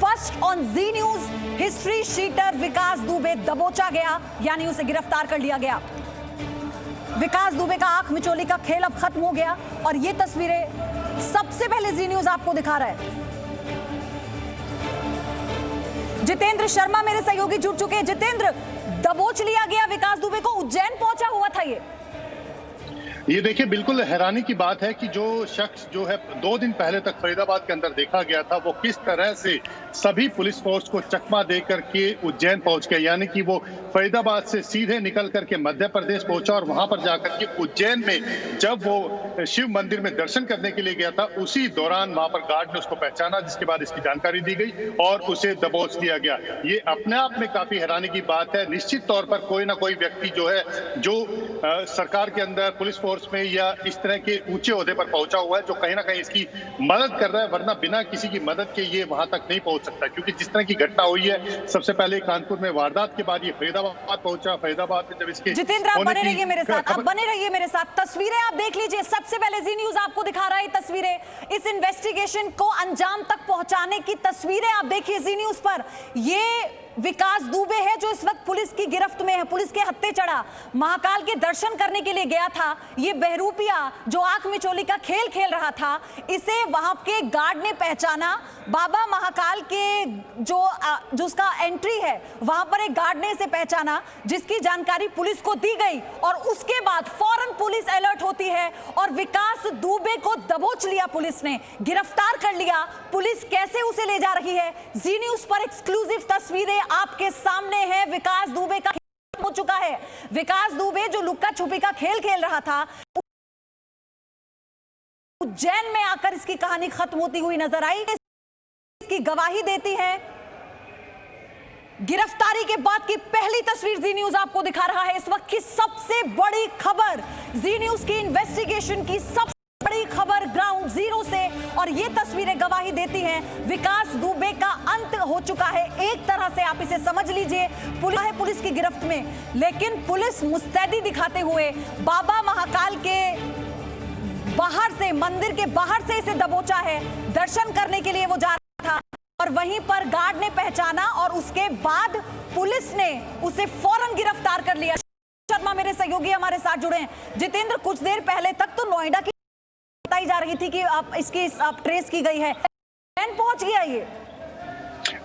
First on Zee news, history sheeter Vikas Dubey दबोचा गया, यानी उसे गिरफ्तार कर लिया गया। विकास दुबे का आंख मिचोली का खेल अब खत्म हो गया और ये तस्वीरें सबसे पहले जी न्यूज आपको दिखा रहा है। जितेंद्र शर्मा मेरे सहयोगी जुड़ चुके हैं। जितेंद्र, दबोच लिया गया विकास दुबे को, उज्जैन पहुंचा हुआ था ये देखिए, बिल्कुल हैरानी की बात है कि जो शख्स जो है 2 दिन पहले तक फरीदाबाद के अंदर देखा गया था, वो किस तरह से सभी पुलिस फोर्स को चकमा देकर के उज्जैन पहुंच गया। यानी कि वो फरीदाबाद से सीधे निकल करके मध्य प्रदेश पहुंचा और वहां पर जाकर के उज्जैन में जब वो शिव मंदिर में दर्शन करने के लिए गया था, उसी दौरान वहां पर गार्ड ने उसको पहचाना, जिसके बाद इसकी जानकारी दी गई और उसे दबोच लिया गया। ये अपने आप में काफी हैरानी की बात है। निश्चित तौर पर कोई ना कोई व्यक्ति जो है, जो सरकार के अंदर पुलिस फोर्स में या इस तरह के ऊंचे ओहदे पर पहुंचा हुआ है, जो कहीं ना कहीं इसकी मदद कर रहा है, वरना बिना किसी की मदद के ये वहां तक नहीं पहुंच सकता। क्योंकि जिस तरह की घटना हुई है, सबसे पहले कानपुर में वारदात के बाद ये फरीदाबाद पहुंचा। फरीदाबाद में जब इसके जितेंद्र, आप बने रहिए मेरे साथ, आप बने रहिए मेरे साथ। तस्वीरें आप देख लीजिए, सबसे पहले जी न्यूज आपको दिखा रहा है तस्वीरें, इस इन्वेस्टिगेशन को अंजाम तक पहुंचाने की तस्वीरें आप देखिए जी न्यूज पर। ये विकास दुबे है जो इस वक्त पुलिस की गिरफ्त में है, पुलिस के हत्थे चढ़ा, महाकाल के दर्शन करने के लिए गया था। ये बहरूपिया जो आंख मिचोली का खेल खेल रहा था, इसे वहां के गार्ड ने पहचाना। बाबा महाकाल के जो उसका एंट्री है, वहां पर एक गार्ड ने इसे पहचाना, जिसकी जानकारी पुलिस को दी गई और उसके बाद फौरन पुलिस अलर्ट होती है और विकास दुबे को दबोच लिया, पुलिस ने गिरफ्तार कर लिया। पुलिस कैसे उसे ले जा रही है, जी न्यूज पर एक्सक्लूसिव तस्वीरें आपके सामने है। विकास दुबे का खेल हो चुका है। विकास दुबे जो लुक्का छुपी का खेल खेल रहा था, उज्जैन में आकर इसकी कहानी खत्म होती हुई नजर आई। इसकी गवाही देती है। गिरफ्तारी के बाद की पहली तस्वीर जी न्यूज आपको दिखा रहा है। इस वक्त की सबसे बड़ी खबर, जी न्यूज की इन्वेस्टिगेशन की सबसे बड़ी खबर ग्राउंड जीरो से, और ये तस्वीरें गवाही देती हैं विकास दुबे का अंत हो चुका है। एक तरह से आप इसे समझ लीजिए, पुलिस की गिरफ्त में, लेकिन पुलिस मुस्तैदी दिखाते हुए बाबा महाकाल के बाहर से, मंदिर के बाहर से इसे दबोचा है। दर्शन करने के लिए वो जा रहा था और वहीं पर गार्ड ने पहचाना और उसके बाद पुलिस ने उसे फौरन गिरफ्तार कर लिया। शर्मा मेरे सहयोगी हमारे साथ जुड़े हैं। जितेंद्र, कुछ देर पहले तक तो नोएडा की बताई जा रही थी कि आप इसकी ट्रेस की गई है, पहुंच गया ये।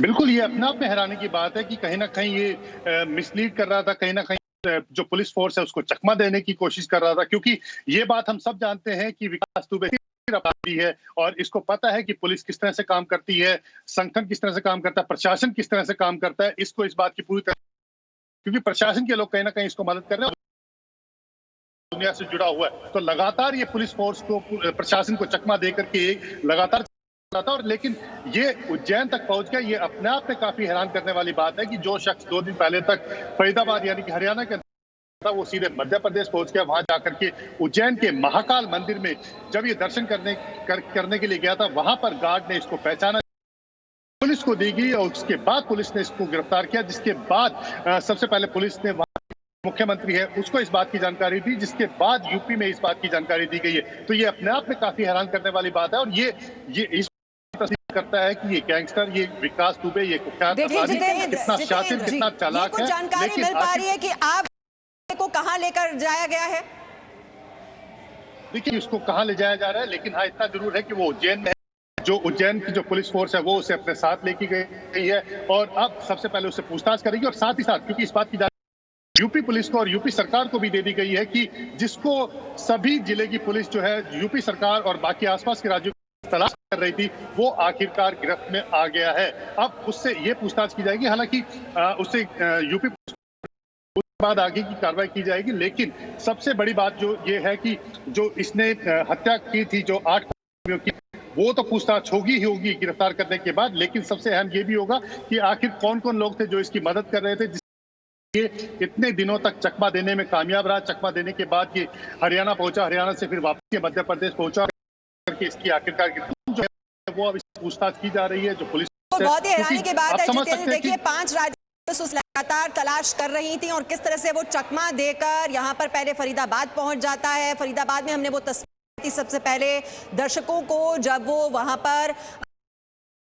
बिल्कुल, ये अपने आप में हैरानी की बात है कि कहीं ना कहीं ये मिसलीड कर रहा था, कहीं ना कहीं जो पुलिस फोर्स है उसको चकमा देने की कोशिश कर रहा था। क्योंकि ये बात हम सब जानते हैं कि विकास दुबे अपराधी है और इसको पता है कि पुलिस किस तरह से काम करती है, संगठन किस तरह से काम करता है, प्रशासन किस तरह से काम करता है। इसको इस बात की पूरी तरह, क्योंकि प्रशासन के लोग कहीं ना कहीं इसको मदद कर रहे हैं, दुनिया से जुड़ा हुआ है, तो लगातार ये पुलिस फोर्स को, प्रशासन को चकमा देकर के लगातार था। और लेकिन ये उज्जैन तक पहुंच गया। ये अपने आप में काफी हैरान करने वाली बात है कि जो शख्स 2 दिन पहले तक फरीदाबाद यानी कि हरियाणा के अंदर था, वो सीधे मध्य प्रदेश पहुंच गया। वहां जाकर के उज्जैन के महाकाल मंदिर में जब ये दर्शन करने के लिए गया था, वहां पर गार्ड ने इसको पहचाना, पुलिस को दी गई और उसके बाद पुलिस ने इसको गिरफ्तार किया। जिसके बाद सबसे पहले पुलिस ने मुख्यमंत्री है उसको इस बात की जानकारी दी, जिसके बाद यूपी में इस बात की जानकारी दी गई है। तो ये अपने आप में काफी हैरान करने वाली बात है और ये इस करता है कि ये गैंगस्टर, ये विकास दुबे, ये कुख्यात अपराधी कितना शातिर, कितना चालाक है। जानकारी मिल पा रही है कि आप को कहां लेकर जाया गया है? देखिए, उसको कहां ले जाया जा रहा है, लेकिन हाँ इतना जरूर है कि वो उज्जैन में है। जो उज्जैन की जो पुलिस फोर्स है वो उसे अपने साथ लेके गई है और अब सबसे पहले उससे पूछताछ करेगी। और साथ ही साथ, क्योंकि इस बात की यूपी पुलिस को और यूपी सरकार को भी दे दी गई है कि जिसको सभी जिले की पुलिस जो है, यूपी सरकार और बाकी आसपास के राज्यों की तलाश कर रही थी, वो आखिरकार गिरफ्त में आ गया है। अब उससे ये पूछताछ की जाएगी। हालांकि उससे यूपी बाद आगे की कार्रवाई की जाएगी, लेकिन सबसे बड़ी बात जो ये है कि जो इसने हत्या की थी, जो 8 की, वो तो पूछताछ होगी ही होगी गिरफ्तार करने के बाद। लेकिन सबसे अहम ये भी होगा कि आखिर कौन कौन लोग थे जो इसकी मदद कर रहे थे, ये इतने दिनों तक चकमा देने में कामयाब रहा। चकमा देने के बाद ये हरियाणा पहुंचा, हरियाणा से फिर वापस मध्य प्रदेश पहुंचा करके इसकी आखिरकार जो है वो अब पूछताछ की जा रही है। जो पुलिस तो बहुत ही हैरानी की बात है जितेंद्र, देखिए 5 राज्य लगातार तलाश कर रही थी और किस तरह से वो चकमा देकर यहाँ पर पहले फरीदाबाद पहुंच जाता है। फरीदाबाद में हमने वो तस्वीर सबसे पहले दर्शकों को, जब वो वहां पर